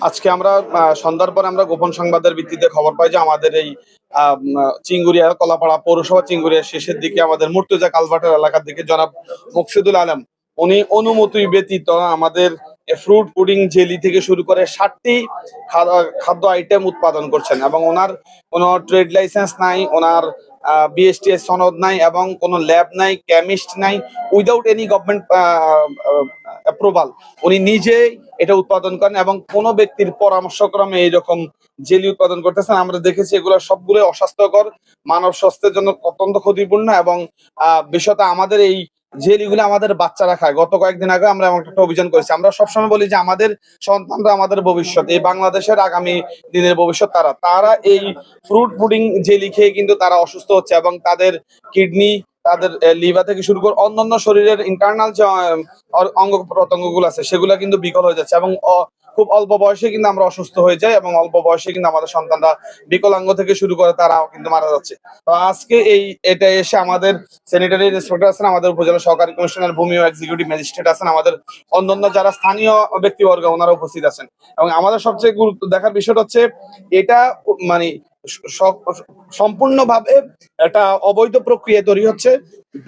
আজকে আমরা সন্ধ্যার পরে আমরা গোপন সংবাদের ভিত্তিতে খবর পাই যে আমাদের এই চিঙ্গুরিয়া কলাপাড়া পৌরসভা চিঙ্গুরিয়া শেষের দিকে আমাদের মুর্তজা কালভার্টের এলাকার দিকে জনাব মুকসিদুল আলম উনি অনুমতি ব্যতীত আমাদের ফ্রুট পুডিং জেলি থেকে শুরু করে 60টি খাদ্য আইটেম উৎপাদন করছেন এবং ওনার কোনো ট্রেড লাইসেন্স নাই, ওনার বিএসটিএস সনদ নাই এবং কোনো ল্যাব নাই, কেমিস্ট নাই, উইদাউট এনি গভর্নমেন্ট অ্যাপ্রুভাল উনি নিজেই এটা উৎপাদন করেন এবং কোনো ব্যক্তির পরামর্শক্রমে এইরকম জেলি উৎপাদন করতেছেন। আমরা দেখেছি এগুলো সবগুলো অস্বাস্থ্যকর, মানব স্বাস্থ্যের জন্য অত্যন্ত ক্ষতিপূর্ণ এবং বিষয়টা আমাদের এই জেলিগুলো আমাদের বাচ্চারা খায়। গত কয়েকদিন আগে আমরা এমন একটা অভিযান করেছি। আমরা সবসময় বলি যে আমাদের সন্তানরা আমাদের ভবিষ্যৎ, এই বাংলাদেশের আগামী দিনের ভবিষ্যৎ। তারা এই ফ্রুট পুডিং জেলি খেয়ে কিন্তু তারা অসুস্থ হচ্ছে এবং তাদের কিডনি, তাদের লিভার থেকে শুরু করে অন্যান্য শরীরের ইন্টারনাল যে অঙ্গ প্রত্যঙ্গ গুলো আছে সেগুলো কিন্তু বিকল হয়ে যাচ্ছে এবং খুব অল্প বয়সে কিন্তু আমরা অসুস্থ হয়ে যাই এবং অল্প বয়সে কিন্তু আমাদের সন্তানরা বিকলাঙ্গ থেকে শুরু করে তারাও কিন্তু মারা যাচ্ছে। তো আজকে এটা এসে আমাদের স্যানিটারি ইন্সপেক্টর আছেন, আমাদের উপজেলা সহকারী কমিশনার, ভূমি ও এক্সিকিউটিভ ম্যাজিস্ট্রেট আছেন, আমাদের অন্যান্য যারা স্থানীয় ব্যক্তিবর্গ ওনারা উপস্থিত আছেন এবং আমাদের সবচেয়ে গুরুত্ব দেখার বিষয়টা হচ্ছে এটা মানে সম্পূর্ণভাবে একটা অবৈধ প্রক্রিয়া তৈরি হচ্ছে,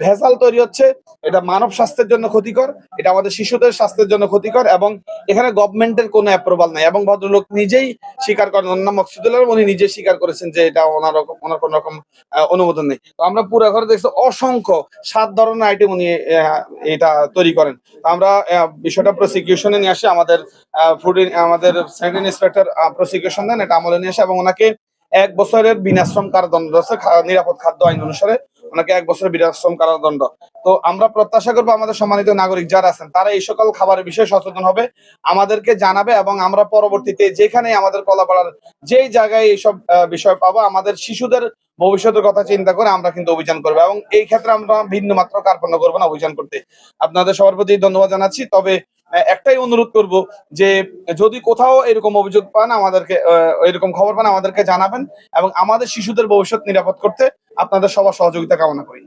ভেজাল তৈরি হচ্ছে। এটা মানব স্বাস্থ্যের জন্য ক্ষতিকর, এটা আমাদের শিশুদের স্বাস্থ্যের জন্য ক্ষতিকর এবং এখানে গভর্নমেন্টের কোনো অ্যাপ্রুভাল নাই এবং ভদ্রলোক নিজেই স্বীকার করেন, ওনার নাম মকসুদুল্লাহ, উনি নিজেই স্বীকার করেছেন যে এটা ওনার কোনো রকম অনুমোদন নেই। তো আমরা পুরো ঘরে দেখছি অসংখ্য 7 ধরনের আইটেম উনি এটা তৈরি করেন। আমরা বিষয়টা প্রসিকিউশনে নিয়ে আসি, আমাদের আমাদের সেকেন্ড ইন্সপেক্টর প্রসিকিউশন দেন, এটা আমলে নিয়ে আসে এবং ওনাকে 1 বছরের বিনাশ্রম কারাদণ্ড আছে নিরাপদ খাদ্য আইন অনুসারে, ওনাকে 1 বছরের বিনাশ্রম কারাদণ্ড। তো আমরা প্রত্যাশা করবো আমাদের সম্মানিত নাগরিক যারা আছেন তারা এই সকল খাবারের বিষয়ে সচেতন হবে, আমাদেরকে জানাবে এবং আমরা পরবর্তীতে যেখানে আমাদের কলাপাড়ার যেই জায়গায় এইসব বিষয় পাবো, আমাদের শিশুদের ভবিষ্যতের কথা চিন্তা করে আমরা কিন্তু অভিযান করবো এবং এই ক্ষেত্রে আমরা ভিন্ন মাত্র কার্পণ্য করবো না অভিযান করতে। আপনাদের সবার প্রতি ধন্যবাদ জানাচ্ছি। তবে একটাই অনুরোধ করব যে যদি কোথাও এরকম অভিযোগ পান আমাদেরকে, এরকম খবর পান আমাদেরকে জানাবেন এবং আমাদের শিশুদের ভবিষ্যৎ নিরাপদ করতে আপনাদের সবার সহযোগিতা কামনা করি।